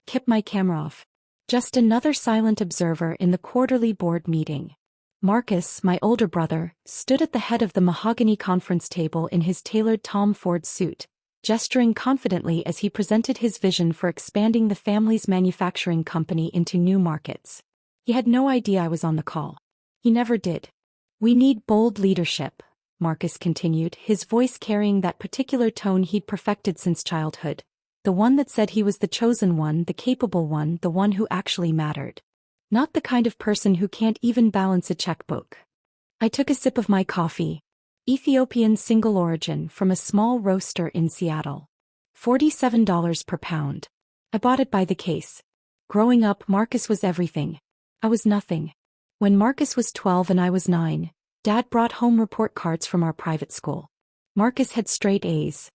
kept my camera off. Just another silent observer in the quarterly board meeting. Marcus, my older brother, stood at the head of the mahogany conference table in his tailored Tom Ford suit, gesturing confidently as he presented his vision for expanding the family's manufacturing company into new markets. He had no idea I was on the call. He never did. "We need bold leadership," Marcus continued, his voice carrying that particular tone he'd perfected since childhood. The one that said he was the chosen one, the capable one, the one who actually mattered. Not the kind of person who can't even balance a checkbook. I took a sip of my coffee. Ethiopian single origin from a small roaster in Seattle. $47 per pound. I bought it by the case. Growing up, Marcus was everything. I was nothing. When Marcus was 12 and I was 9, Dad brought home report cards from our private school. Marcus had straight A's.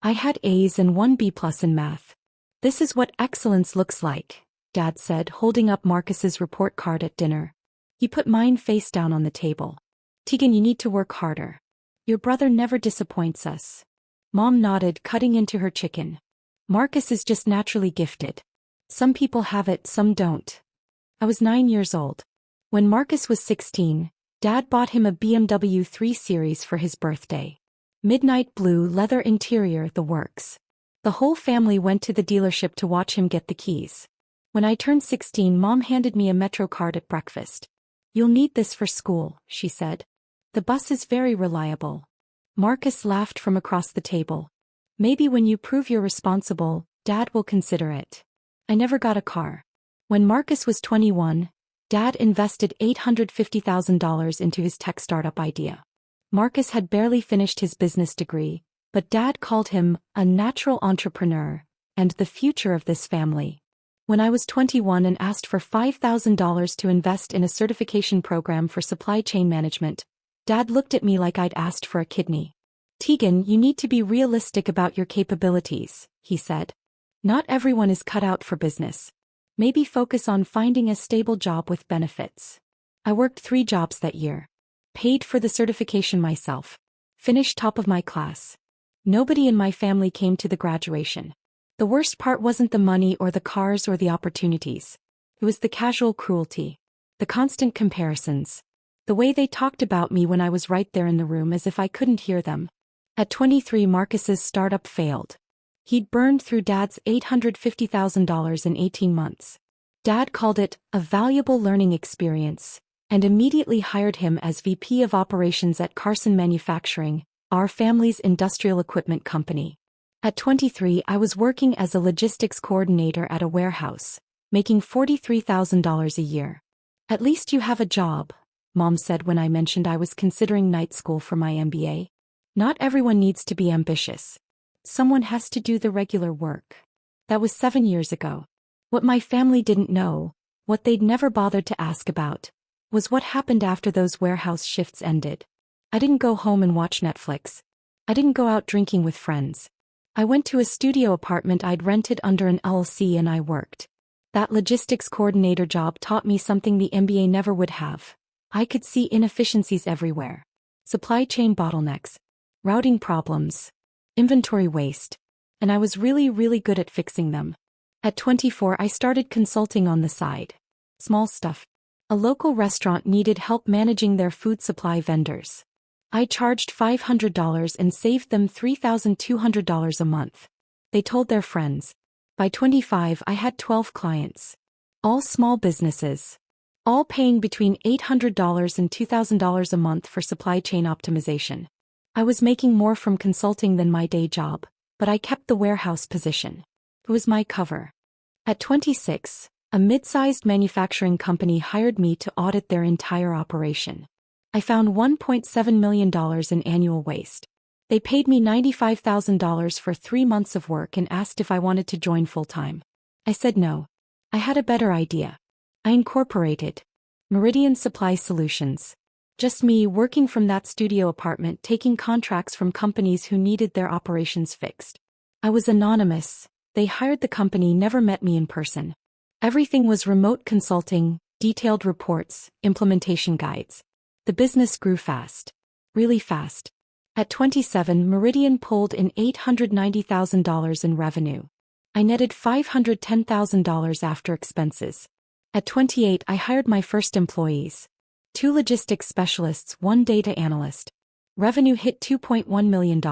I had A's and 1 B+ in math. "This is what excellence looks like," Dad said, holding up Marcus's report card at dinner. He put mine face down on the table. "Tegan, you need to work harder. Your brother never disappoints us." Mom nodded, cutting into her chicken. "Marcus is just naturally gifted. Some people have it, some don't." I was 9 years old. When Marcus was 16, Dad bought him a BMW 3 Series for his birthday. Midnight blue, leather interior, the works. The whole family went to the dealership to watch him get the keys. When I turned 16, Mom handed me a Metro card at breakfast. "You'll need this for school," she said. "The bus is very reliable." Marcus laughed from across the table. "Maybe when you prove you're responsible, Dad will consider it." I never got a car. When Marcus was 21, Dad invested $850,000 into his tech startup idea. Marcus had barely finished his business degree, but Dad called him a natural entrepreneur and the future of this family. When I was 21 and asked for $5,000 to invest in a certification program for supply chain management, Dad looked at me like I'd asked for a kidney. "Tegan, you need to be realistic about your capabilities," he said. "Not everyone is cut out for business. Maybe focus on finding a stable job with benefits." I worked 3 jobs that year. Paid for the certification myself. Finished top of my class. Nobody in my family came to the graduation. The worst part wasn't the money or the cars or the opportunities. It was the casual cruelty. The constant comparisons. The way they talked about me when I was right there in the room as if I couldn't hear them. At 23, Marcus's startup failed. He'd burned through Dad's $850,000 in 18 months. Dad called it a valuable learning experience, and immediately hired him as VP of Operations at Carson Manufacturing, our family's industrial equipment company. At 23, I was working as a logistics coordinator at a warehouse, making $43,000 a year. "At least you have a job," Mom said when I mentioned I was considering night school for my MBA. "Not everyone needs to be ambitious. Someone has to do the regular work." That was 7 years ago. What my family didn't know, what they'd never bothered to ask about, was what happened after those warehouse shifts ended. I didn't go home and watch Netflix. I didn't go out drinking with friends. I went to a studio apartment I'd rented under an LLC and I worked. That logistics coordinator job taught me something the MBA never would have. I could see inefficiencies everywhere. Supply chain bottlenecks. Routing problems. Inventory waste. And I was really good at fixing them. At 24, I started consulting on the side. Small stuff. A local restaurant needed help managing their food supply vendors. I charged $500 and saved them $3,200 a month. They told their friends. By 25, I had 12 clients. All small businesses. All paying between $800 and $2,000 a month for supply chain optimization. I was making more from consulting than my day job, but I kept the warehouse position. It was my cover. At 26, a mid-sized manufacturing company hired me to audit their entire operation. I found $1.7 million in annual waste. They paid me $95,000 for 3 months of work and asked if I wanted to join full-time. I said no. I had a better idea. I incorporated Meridian Supply Solutions. Just me working from that studio apartment, taking contracts from companies who needed their operations fixed. I was anonymous. They hired the company, never met me in person. Everything was remote consulting, detailed reports, implementation guides. The business grew fast. Really fast. At 27, Meridian pulled in $890,000 in revenue. I netted $510,000 after expenses. At 28, I hired my first employees. 2 logistics specialists, 1 data analyst. Revenue hit $2.1 million.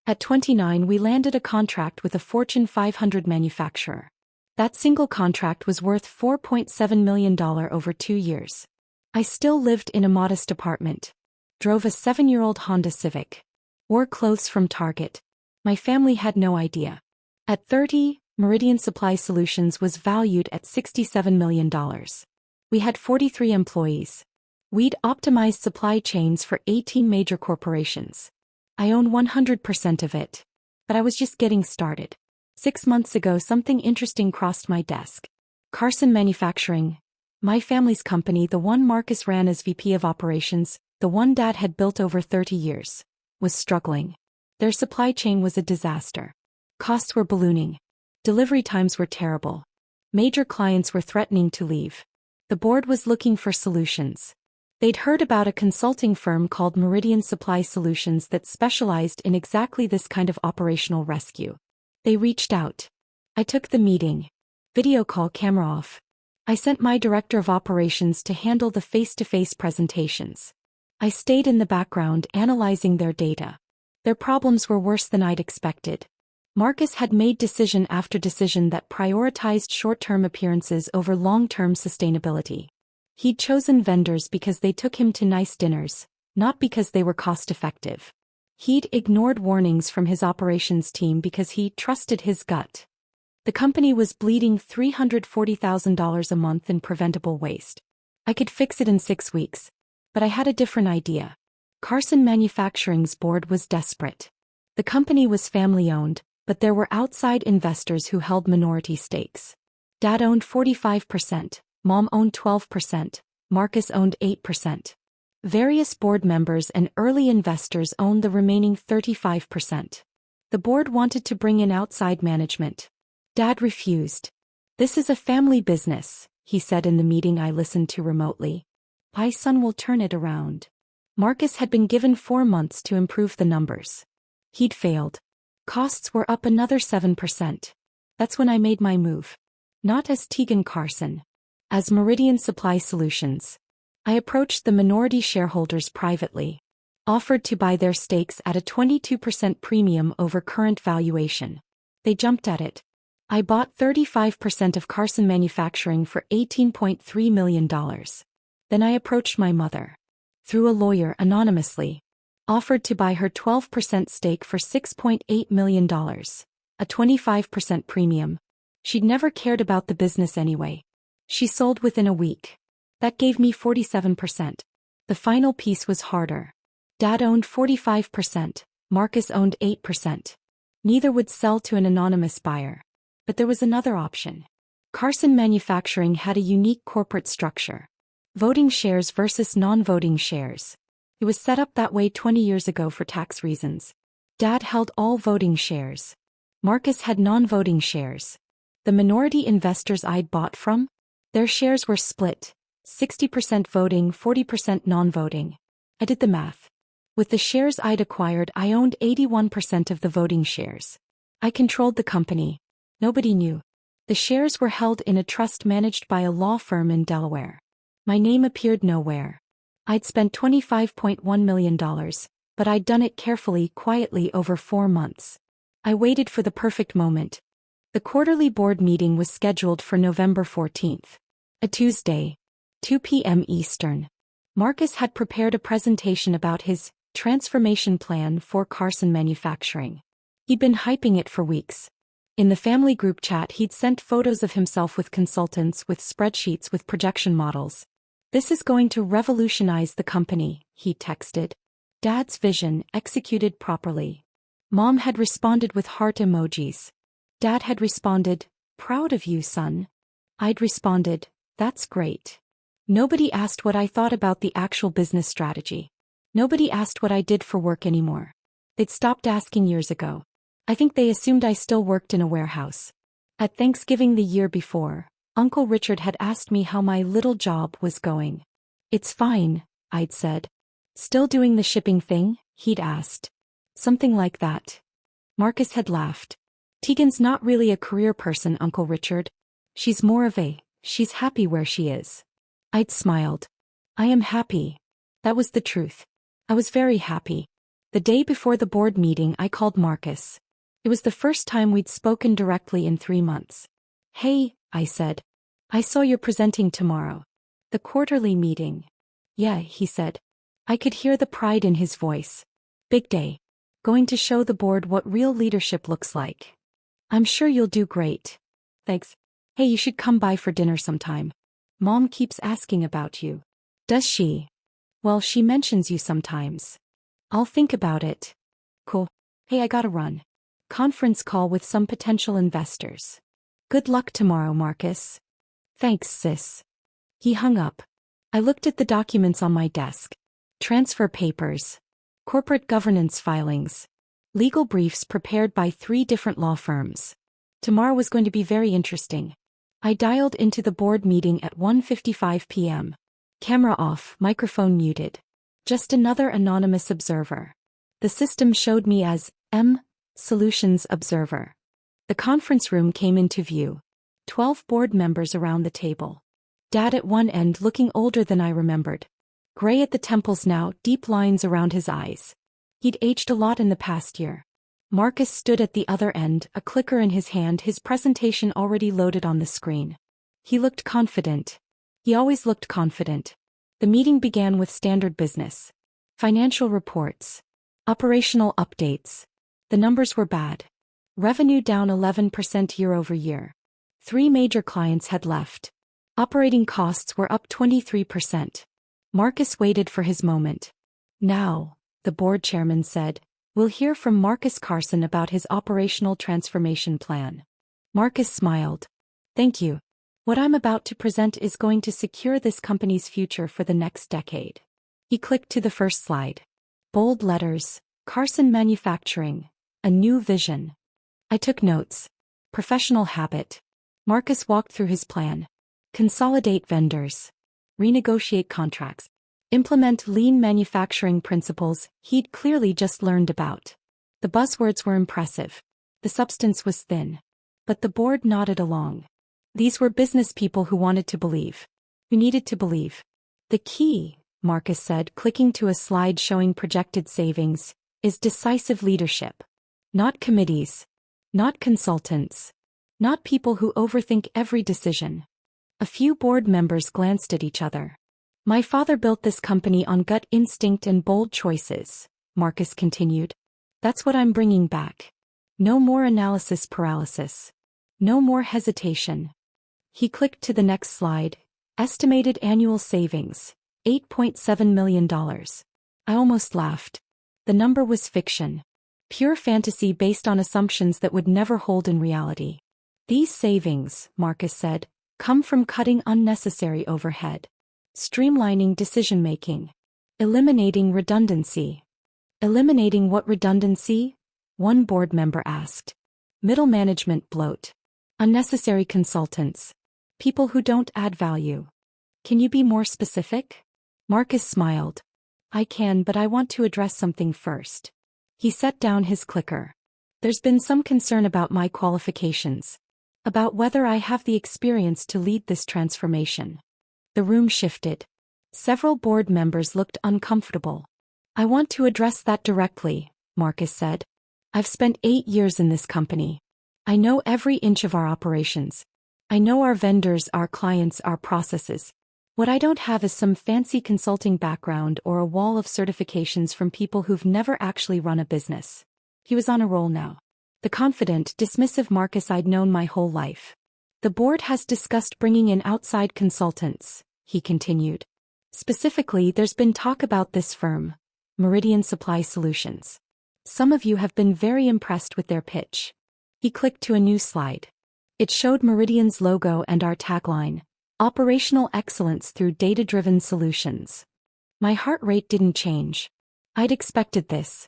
At 29, we landed a contract with a Fortune 500 manufacturer. That single contract was worth $4.7 million over 2 years. I still lived in a modest apartment. Drove a 7-year-old Honda Civic. Wore clothes from Target. My family had no idea. At 30, Meridian Supply Solutions was valued at $67 million. We had 43 employees. We'd optimized supply chains for 18 major corporations. I own 100% of it. But I was just getting started. 6 months ago, something interesting crossed my desk. Carson Manufacturing, my family's company, the one Marcus ran as VP of Operations, the one Dad had built over 30 years, was struggling. Their supply chain was a disaster. Costs were ballooning. Delivery times were terrible. Major clients were threatening to leave. The board was looking for solutions. They'd heard about a consulting firm called Meridian Supply Solutions that specialized in exactly this kind of operational rescue. They reached out. I took the meeting. Video call, camera off. I sent my director of operations to handle the face-to-face presentations. I stayed in the background analyzing their data. Their problems were worse than I'd expected. Marcus had made decision after decision that prioritized short-term appearances over long-term sustainability. He'd chosen vendors because they took him to nice dinners, not because they were cost-effective. He'd ignored warnings from his operations team because he trusted his gut. The company was bleeding $340,000 a month in preventable waste. I could fix it in 6 weeks. But I had a different idea. Carson Manufacturing's board was desperate. The company was family-owned, but there were outside investors who held minority stakes. Dad owned 45%. Mom owned 12%, Marcus owned 8%. Various board members and early investors owned the remaining 35%. The board wanted to bring in outside management. Dad refused. "This is a family business," he said in the meeting I listened to remotely. "My son will turn it around." Marcus had been given 4 months to improve the numbers. He'd failed. Costs were up another 7%. That's when I made my move. Not as Tegan Carson. As Meridian Supply Solutions. I approached the minority shareholders privately. Offered to buy their stakes at a 22% premium over current valuation. They jumped at it. I bought 35% of Carson Manufacturing for $18.3 million. Then I approached my mother. Through a lawyer anonymously. Offered to buy her 12% stake for $6.8 million. A 25% premium. She'd never cared about the business anyway. She sold within a week. That gave me 47%. The final piece was harder. Dad owned 45%, Marcus owned 8%. Neither would sell to an anonymous buyer. But there was another option. Carson Manufacturing had a unique corporate structure. Voting shares versus non-voting shares. It was set up that way 20 years ago for tax reasons. Dad held all voting shares. Marcus had non-voting shares. The minority investors I'd bought from? Their shares were split, 60% voting, 40% non-voting. I did the math. With the shares I'd acquired, I owned 81% of the voting shares. I controlled the company. Nobody knew. The shares were held in a trust managed by a law firm in Delaware. My name appeared nowhere. I'd spent $25.1 million, but I'd done it carefully, quietly over 4 months. I waited for the perfect moment. The quarterly board meeting was scheduled for November 14th. A Tuesday, 2 p.m. Eastern. Marcus had prepared a presentation about his transformation plan for Carson Manufacturing. He'd been hyping it for weeks. In the family group chat, he'd sent photos of himself with consultants, with spreadsheets, with projection models. "This is going to revolutionize the company," he texted. Dad's vision, executed properly. Mom had responded with heart emojis. Dad had responded, "Proud of you, son." I'd responded, "That's great." Nobody asked what I thought about the actual business strategy. Nobody asked what I did for work anymore. They'd stopped asking years ago. I think they assumed I still worked in a warehouse. At Thanksgiving the year before, Uncle Richard had asked me how my little job was going. "It's fine," I'd said. "Still doing the shipping thing?" he'd asked. Something like that. Marcus had laughed. Tegan's not really a career person, Uncle Richard. She's she's happy where she is. I'd smiled. I am happy. That was the truth. I was very happy. The day before the board meeting, I called Marcus. It was the first time we'd spoken directly in 3 months. Hey, I said. I saw you're presenting tomorrow. The quarterly meeting. Yeah, he said. I could hear the pride in his voice. Big day. Going to show the board what real leadership looks like. I'm sure you'll do great. Thanks. Hey, you should come by for dinner sometime. Mom keeps asking about you. Does she? Well, she mentions you sometimes. I'll think about it. Cool. Hey, I gotta run. Conference call with some potential investors. Good luck tomorrow, Marcus. Thanks, sis. He hung up. I looked at the documents on my desk. Transfer papers. Corporate governance filings. Legal briefs prepared by 3 different law firms. Tomorrow was going to be very interesting. I dialed into the board meeting at 1:55 p.m. Camera off, microphone muted. Just another anonymous observer. The system showed me as Solutions Observer. The conference room came into view. 12 board members around the table. Dad at one end looking older than I remembered. Gray at the temples now, deep lines around his eyes. He'd aged a lot in the past year. Marcus stood at the other end, a clicker in his hand, his presentation already loaded on the screen. He looked confident. He always looked confident. The meeting began with standard business. Financial reports. Operational updates. The numbers were bad. Revenue down 11% year-over-year. 3 major clients had left. Operating costs were up 23%. Marcus waited for his moment. Now, the board chairman said, we'll hear from Marcus Carson about his operational transformation plan. Marcus smiled. Thank you. What I'm about to present is going to secure this company's future for the next decade. He clicked to the first slide. Bold letters, Carson Manufacturing, a new vision. I took notes. Professional habit. Marcus walked through his plan. Consolidate vendors. Renegotiate contracts. Implement lean manufacturing principles he'd clearly just learned about. The buzzwords were impressive. The substance was thin. But the board nodded along. These were business people who wanted to believe. Who needed to believe. The key, Marcus said, clicking to a slide showing projected savings, is decisive leadership. Not committees. Not consultants. Not people who overthink every decision. A few board members glanced at each other. My father built this company on gut instinct and bold choices, Marcus continued. That's what I'm bringing back. No more analysis paralysis. No more hesitation. He clicked to the next slide. Estimated annual savings, $8.7 million. I almost laughed. The number was fiction. Pure fantasy based on assumptions that would never hold in reality. These savings, Marcus said, come from cutting unnecessary overhead. Streamlining decision-making. Eliminating redundancy. Eliminating what redundancy? One board member asked. Middle management bloat. Unnecessary consultants. People who don't add value. Can you be more specific? Marcus smiled. I can, but I want to address something first. He set down his clicker. There's been some concern about my qualifications. About whether I have the experience to lead this transformation. The room shifted. Several board members looked uncomfortable. I want to address that directly, Marcus said. I've spent 8 years in this company. I know every inch of our operations. I know our vendors, our clients, our processes. What I don't have is some fancy consulting background or a wall of certifications from people who've never actually run a business. He was on a roll now. The confident, dismissive Marcus I'd known my whole life. The board has discussed bringing in outside consultants, he continued. Specifically, there's been talk about this firm, Meridian Supply Solutions. Some of you have been very impressed with their pitch. He clicked to a new slide. It showed Meridian's logo and our tagline, Operational Excellence Through Data-Driven Solutions. My heart rate didn't change. I'd expected this.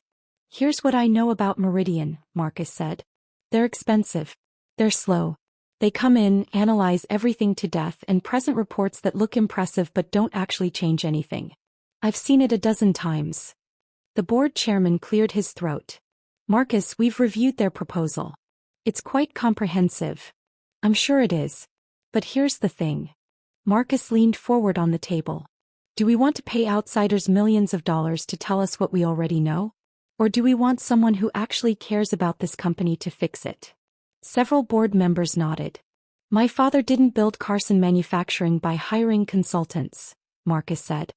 Here's what I know about Meridian, Marcus said. They're expensive. They're slow. They come in, analyze everything to death and present reports that look impressive but don't actually change anything. I've seen it a dozen times. The board chairman cleared his throat. Marcus, we've reviewed their proposal. It's quite comprehensive. I'm sure it is. But here's the thing. Marcus leaned forward on the table. Do we want to pay outsiders millions of dollars to tell us what we already know? Or do we want someone who actually cares about this company to fix it? Several board members nodded. My father didn't build Carson Manufacturing by hiring consultants, Marcus said.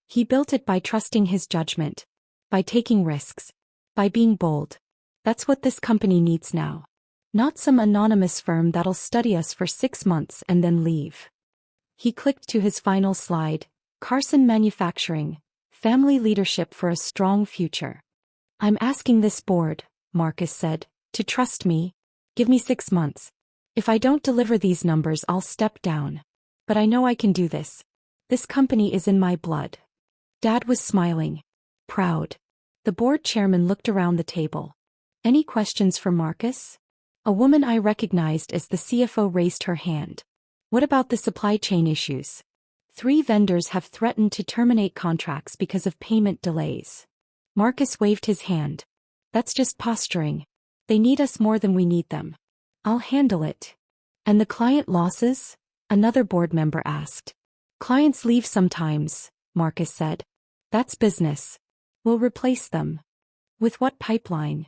He built it by trusting his judgment, by taking risks, by being bold. That's what this company needs now. Not some anonymous firm that'll study us for 6 months and then leave. He clicked to his final slide, Carson Manufacturing, Family Leadership for a Strong Future. I'm asking this board, Marcus said, to trust me. Give me 6 months. If I don't deliver these numbers, I'll step down. But I know I can do this. This company is in my blood. Dad was smiling. Proud. The board chairman looked around the table. Any questions for Marcus? A woman I recognized as the CFO raised her hand. What about the supply chain issues? 3 vendors have threatened to terminate contracts because of payment delays. Marcus waved his hand. That's just posturing. They need us more than we need them. I'll handle it. And the client losses? Another board member asked. Clients leave sometimes, Marcus said. That's business. We'll replace them. With what pipeline?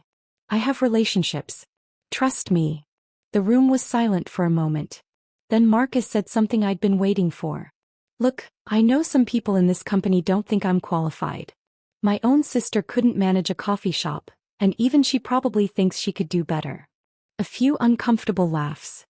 I have relationships. Trust me. The room was silent for a moment. Then Marcus said something I'd been waiting for. Look, I know some people in this company don't think I'm qualified. My own sister couldn't manage a coffee shop, and even she probably thinks she could do better. A few uncomfortable laughs.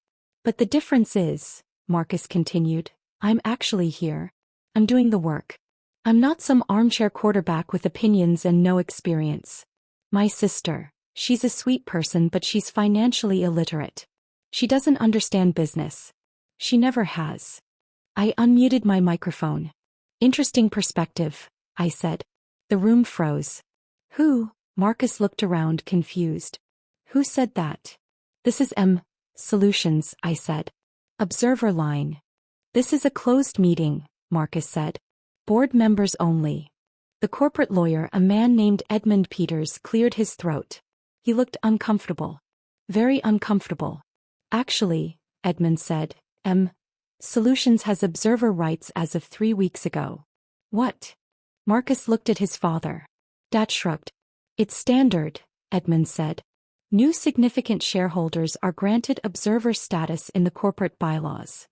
But the difference is, Marcus continued, I'm actually here. I'm doing the work. I'm not some armchair quarterback with opinions and no experience. My sister, she's a sweet person, but she's financially illiterate. She doesn't understand business. She never has. I unmuted my microphone. Interesting perspective, I said. The room froze. Who? Marcus looked around confused. Who said that? This is Solutions, I said. Observer line. This is a closed meeting, Marcus said. Board members only. The corporate lawyer, a man named Edmund Peters, cleared his throat. He looked uncomfortable. Very uncomfortable. Actually, Edmund said, Solutions has observer rights as of 3 weeks ago. What? Marcus looked at his father. Dad shrugged. It's standard, Edmund said. New significant shareholders are granted observer status in the corporate bylaws.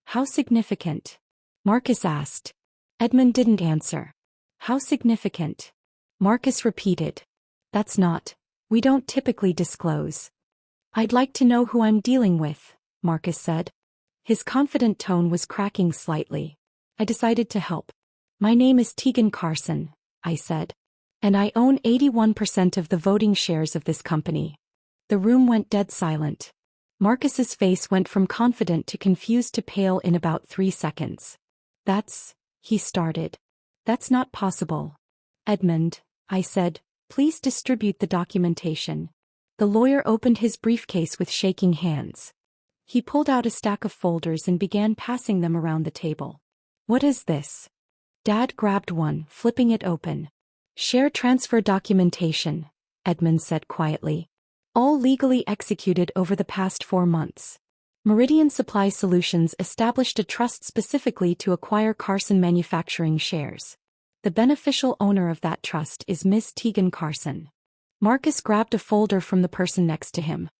How significant? Marcus asked. Edmund didn't answer. How significant? Marcus repeated. That's not. We don't typically disclose. I'd like to know who I'm dealing with, Marcus said. His confident tone was cracking slightly. I decided to help. My name is Tegan Carson, I said. And I own 81% of the voting shares of this company. The room went dead silent. Marcus's face went from confident to confused to pale in about 3 seconds. He started. That's not possible. Edmund, I said, please distribute the documentation. The lawyer opened his briefcase with shaking hands. He pulled out a stack of folders and began passing them around the table. What is this? Dad grabbed one, flipping it open. Share transfer documentation, Edmund said quietly. All legally executed over the past 4 months. Meridian Supply Solutions established a trust specifically to acquire Carson Manufacturing shares. The beneficial owner of that trust is Miss Tegan Carson. Marcus grabbed a folder from the person next to him.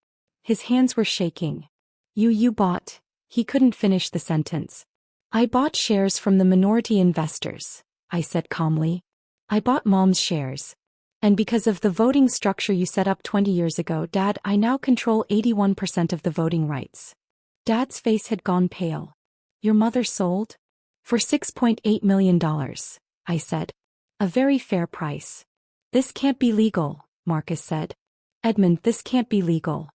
His hands were shaking. You bought. He couldn't finish the sentence. I bought shares from the minority investors, I said calmly. I bought Mom's shares. And because of the voting structure you set up 20 years ago, Dad, I now control 81% of the voting rights. Dad's face had gone pale. Your mother sold? For $6.8 million, I said. A very fair price. This can't be legal, Marcus said. Edmund, this can't be legal.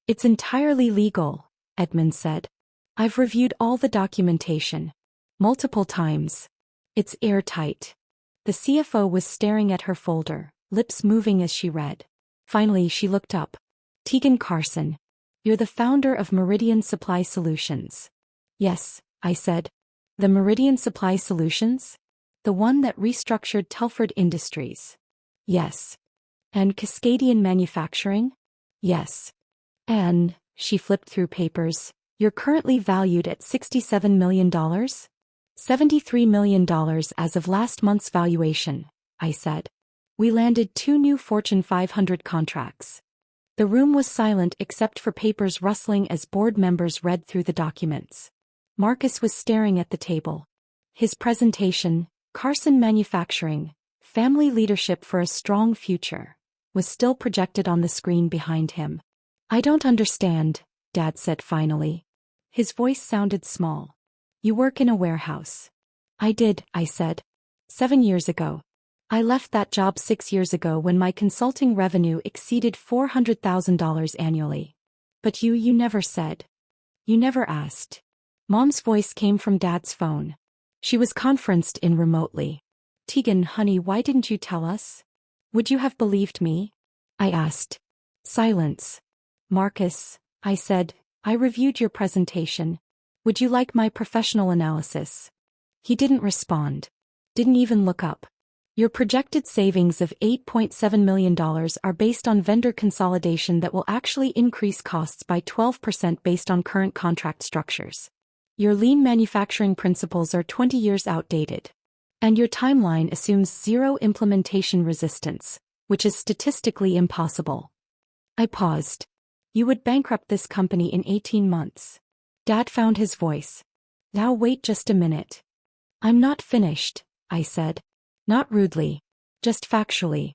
It's entirely legal, Edmund said. I've reviewed all the documentation. Multiple times. It's airtight. The CFO was staring at her folder, lips moving as she read. Finally, she looked up. Tegan Carson. You're the founder of Meridian Supply Solutions. Yes, I said. The Meridian Supply Solutions? The one that restructured Telford Industries. Yes. And Cascadian Manufacturing? Yes. And, she flipped through papers, you're currently valued at $67 million? $73 million as of last month's valuation, I said. We landed 2 new Fortune 500 contracts. The room was silent except for papers rustling as board members read through the documents. Marcus was staring at the table. His presentation, Carson Manufacturing, Family Leadership for a Strong Future, was still projected on the screen behind him. I don't understand, Dad said finally. His voice sounded small. You work in a warehouse. I did, I said. 7 years ago. I left that job 6 years ago when my consulting revenue exceeded $400,000 annually. But you never said. You never asked. Mom's voice came from Dad's phone. She was conferenced in remotely. Tegan, honey, why didn't you tell us? Would you have believed me? I asked. Silence. Marcus, I said, I reviewed your presentation. Would you like my professional analysis? He didn't respond. Didn't even look up. Your projected savings of $8.7 million are based on vendor consolidation that will actually increase costs by 12% based on current contract structures. Your lean manufacturing principles are 20 years outdated. And your timeline assumes zero implementation resistance, which is statistically impossible. I paused. You would bankrupt this company in 18 months. Dad found his voice. Now wait just a minute. I'm not finished, I said. Not rudely. Just factually.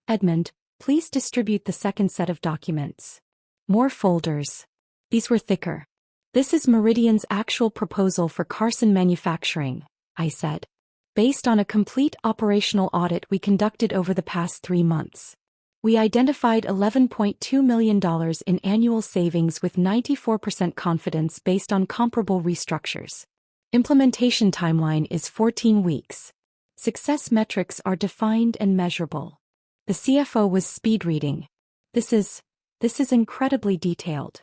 Edmund, please distribute the second set of documents. More folders. These were thicker. This is Meridian's actual proposal for Carson Manufacturing, I said. Based on a complete operational audit we conducted over the past 3 months. We identified $11.2 million in annual savings with 94% confidence based on comparable restructures. Implementation timeline is 14 weeks. Success metrics are defined and measurable. The CFO was speed reading. This is incredibly detailed.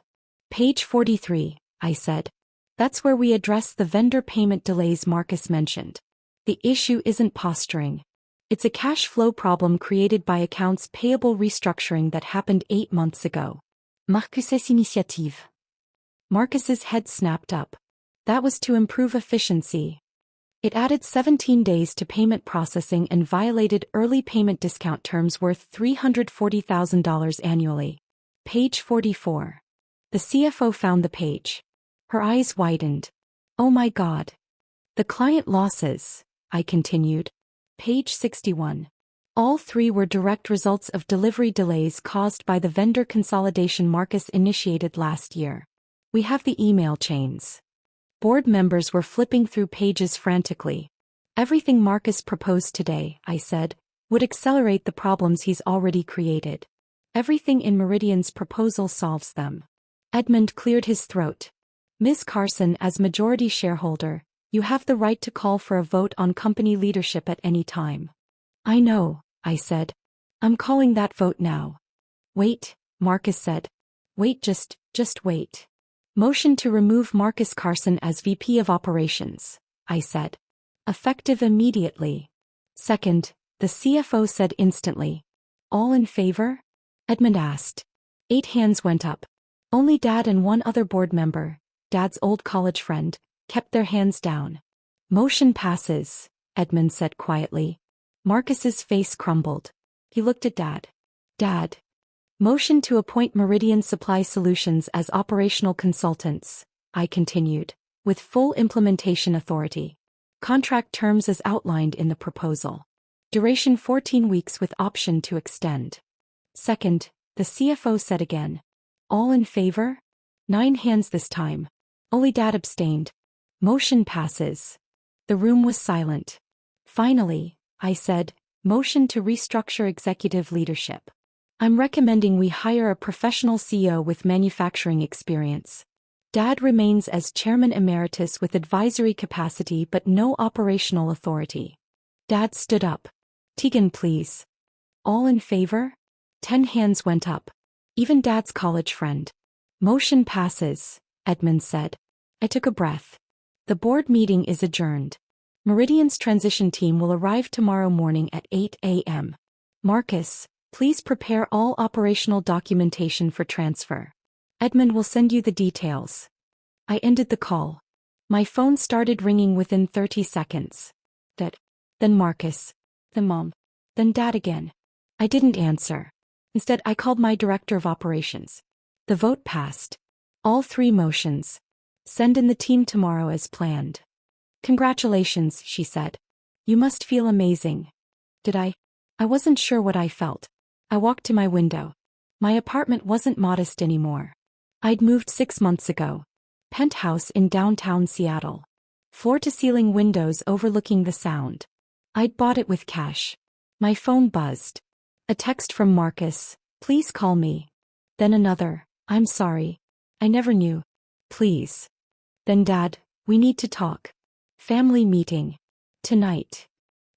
Page 43, I said. That's where we address the vendor payment delays Marcus mentioned. The issue isn't posturing. It's a cash flow problem created by accounts payable restructuring that happened 8 months ago. Marcus's initiative. Marcus's head snapped up. That was to improve efficiency. It added 17 days to payment processing and violated early payment discount terms worth $340,000 annually. Page 44. The CFO found the page. Her eyes widened. Oh my God. The client losses, I continued. Page 61. All 3 were direct results of delivery delays caused by the vendor consolidation Marcus initiated last year. We have the email chains. Board members were flipping through pages frantically. Everything Marcus proposed today, I said, would accelerate the problems he's already created. Everything in Meridian's proposal solves them. Edmund cleared his throat. Ms. Carson, as majority shareholder, you have the right to call for a vote on company leadership at any time. I know, I said. I'm calling that vote now. Wait, Marcus said. Wait, just wait. Motion to remove Marcus Carson as VP of Operations, I said. Effective immediately. Second, the CFO said instantly. All in favor? Edmund asked. 8 hands went up. Only Dad and 1 other board member, Dad's old college friend, kept their hands down. Motion passes, Edmund said quietly. Marcus's face crumbled. He looked at Dad. Dad. Motion to appoint Meridian Supply Solutions as operational consultants, I continued, with full implementation authority. Contract terms as outlined in the proposal. Duration 14 weeks with option to extend. Second, the CFO said again. All in favor? 9 hands this time. Only Dad abstained. Motion passes. The room was silent. Finally, I said, motion to restructure executive leadership. I'm recommending we hire a professional CEO with manufacturing experience. Dad remains as chairman emeritus with advisory capacity but no operational authority. Dad stood up. Tegan, please. All in favor? 10 hands went up. Even Dad's college friend. Motion passes, Edmund said. I took a breath. The board meeting is adjourned. Meridian's transition team will arrive tomorrow morning at 8 a.m. Marcus, please prepare all operational documentation for transfer. Edmund will send you the details. I ended the call. My phone started ringing within 30 seconds. Then Marcus. Then Mom. Then Dad again. I didn't answer. Instead, I called my director of operations. The vote passed. All 3 motions. Send in the team tomorrow as planned. Congratulations, she said. You must feel amazing. Did I? I wasn't sure what I felt. I walked to my window. My apartment wasn't modest anymore. I'd moved 6 months ago. Penthouse in downtown Seattle. Floor-to-ceiling windows overlooking the Sound. I'd bought it with cash. My phone buzzed. A text from Marcus, please call me. Then another, I'm sorry. I never knew. Please. Then Dad, we need to talk. Family meeting. Tonight.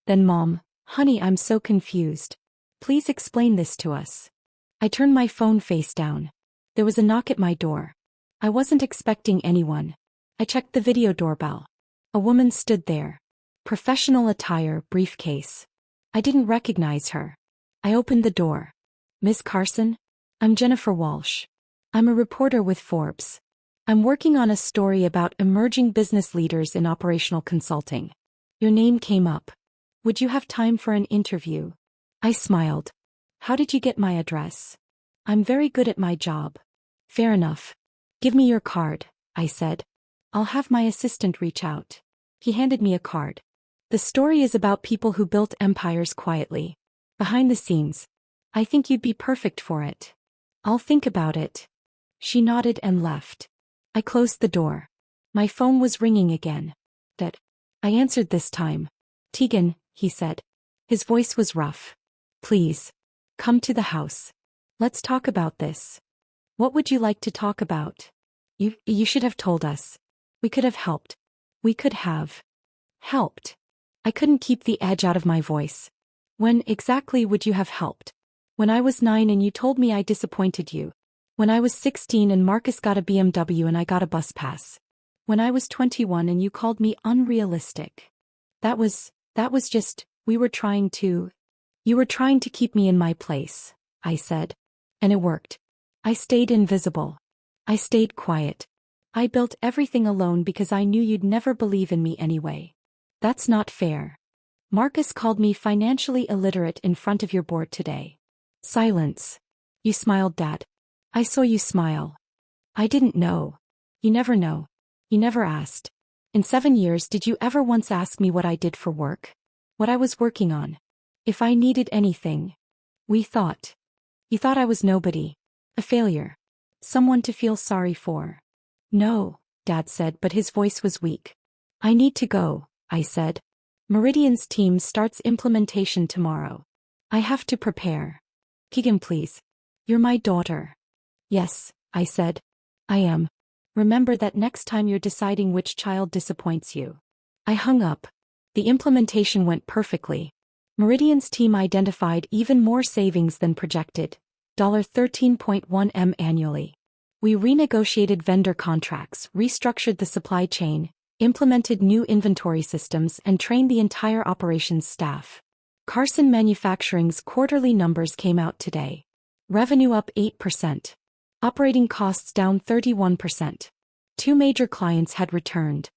Then Mom, honey, I'm so confused. Please explain this to us. I turned my phone face down. There was a knock at my door. I wasn't expecting anyone. I checked the video doorbell. A woman stood there. Professional attire, briefcase. I didn't recognize her. I opened the door. Miss Carson? I'm Jennifer Walsh. I'm a reporter with Forbes. I'm working on a story about emerging business leaders in operational consulting. Your name came up. Would you have time for an interview? I smiled. How did you get my address? I'm very good at my job. Fair enough. Give me your card, I said. I'll have my assistant reach out. He handed me a card. The story is about people who built empires quietly. Behind the scenes. I think you'd be perfect for it. I'll think about it. She nodded and left. I closed the door. My phone was ringing again. I answered this time. Tegan, he said. His voice was rough. Please. Come to the house. Let's talk about this. What would you like to talk about? You should have told us. We could have helped. We could have helped. I couldn't keep the edge out of my voice. When exactly would you have helped? When I was 9 and you told me I disappointed you. When I was 16 and Marcus got a BMW and I got a bus pass. When I was 21 and you called me unrealistic. That was just, you were trying to keep me in my place, I said. And it worked. I stayed invisible. I stayed quiet. I built everything alone because I knew you'd never believe in me anyway. That's not fair. Marcus called me financially illiterate in front of your board today. Silence. You smiled, Dad. I saw you smile. I didn't know. You never know. You never asked. In 7 years, did you ever once ask me what I did for work? What I was working on? If I needed anything? You thought I was nobody. A failure. Someone to feel sorry for. No, Dad said, but his voice was weak. I need to go, I said. Meridian's team starts implementation tomorrow. I have to prepare. Keegan, please. You're my daughter. Yes, I said. I am. Remember that next time you're deciding which child disappoints you. I hung up. The implementation went perfectly. Meridian's team identified even more savings than projected, $13.1 million annually. We renegotiated vendor contracts, restructured the supply chain, implemented new inventory systems, and trained the entire operations staff. Carson Manufacturing's quarterly numbers came out today. Revenue up 8%. Operating costs down 31%. 2 major clients had returned.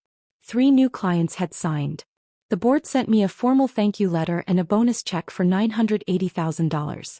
3 new clients had signed. The board sent me a formal thank you letter and a bonus check for $980,000.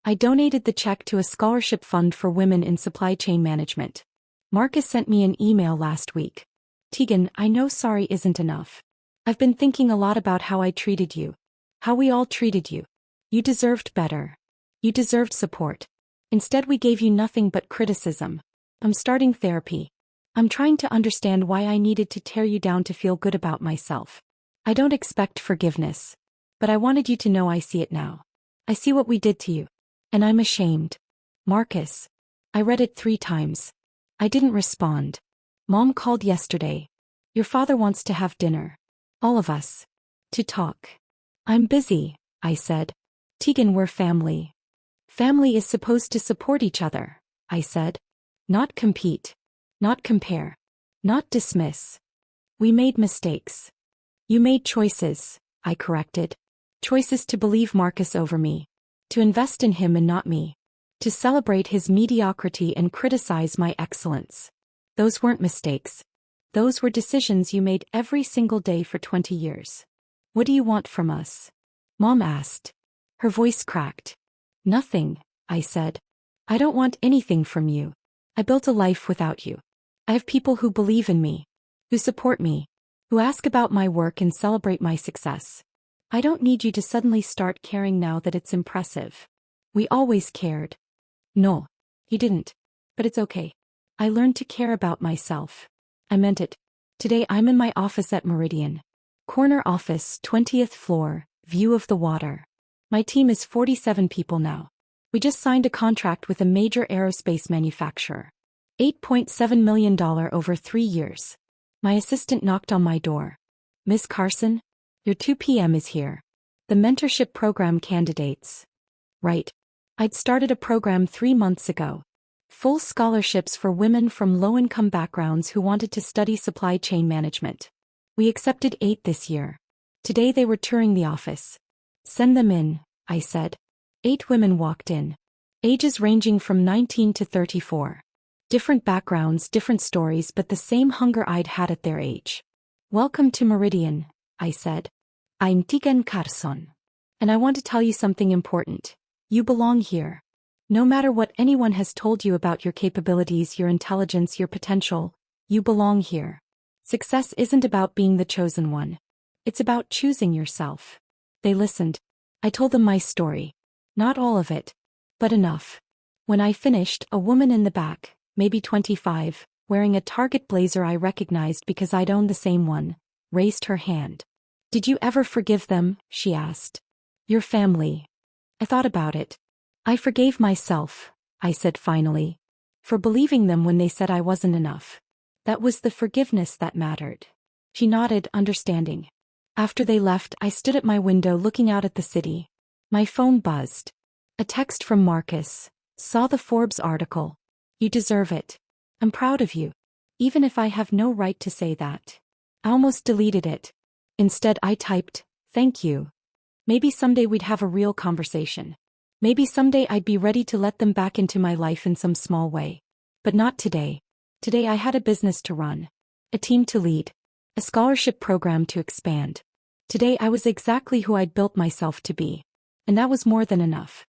I donated the check to a scholarship fund for women in supply chain management. Marcus sent me an email last week. Tegan, I know sorry isn't enough. I've been thinking a lot about how I treated you. How we all treated you. You deserved better. You deserved support. Instead, we gave you nothing but criticism. I'm starting therapy. I'm trying to understand why I needed to tear you down to feel good about myself. I don't expect forgiveness. But I wanted you to know I see it now. I see what we did to you. And I'm ashamed. Marcus. I read it 3 times. I didn't respond. Mom called yesterday. Your father wants to have dinner. All of us. To talk. I'm busy, I said. Tegan, we're family. Family is supposed to support each other, I said. Not compete. Not compare. Not dismiss. We made mistakes. You made choices, I corrected. Choices to believe Marcus over me. To invest in him and not me. to celebrate his mediocrity and criticize my excellence. Those weren't mistakes. Those were decisions you made every single day for 20 years. What do you want from us? Mom asked. Her voice cracked. Nothing, I said. I don't want anything from you. I built a life without you. I have people who believe in me, who support me, who ask about my work and celebrate my success. I don't need you to suddenly start caring now that it's impressive. We always cared. No, he didn't. But it's okay. I learned to care about myself. I meant it. Today I'm in my office at Meridian. Corner office, 20th floor, view of the water. My team is 47 people now. We just signed a contract with a major aerospace manufacturer. $8.7 million over 3 years. My assistant knocked on my door. Miss Carson, your 2 p.m. is here. The mentorship program candidates. Right. I'd started a program 3 months ago. Full scholarships for women from low-income backgrounds who wanted to study supply chain management. We accepted 8 this year. Today they were touring the office. Send them in, I said. 8 women walked in. Ages ranging from 19 to 34. Different backgrounds, different stories, but the same hunger I'd had at their age. Welcome to Meridian, I said. I'm Tigan Carson. And I want to tell you something important. You belong here. No matter what anyone has told you about your capabilities, your intelligence, your potential, you belong here. Success isn't about being the chosen one. It's about choosing yourself. They listened. I told them my story. Not all of it, but enough. When I finished, a woman in the back, maybe 25, wearing a Target blazer I recognized because I'd owned the same one, raised her hand. Did you ever forgive them? She asked. Your family. I thought about it. I forgave myself, I said finally, for believing them when they said I wasn't enough. That was the forgiveness that mattered. She nodded, understanding. After they left, I stood at my window looking out at the city. My phone buzzed. A text from Marcus. Saw the Forbes article. You deserve it. I'm proud of you. Even if I have no right to say that. I almost deleted it. Instead I typed, thank you. Maybe someday we'd have a real conversation. Maybe someday I'd be ready to let them back into my life in some small way. But not today. Today I had a business to run. A team to lead. A scholarship program to expand. Today I was exactly who I'd built myself to be. And that was more than enough.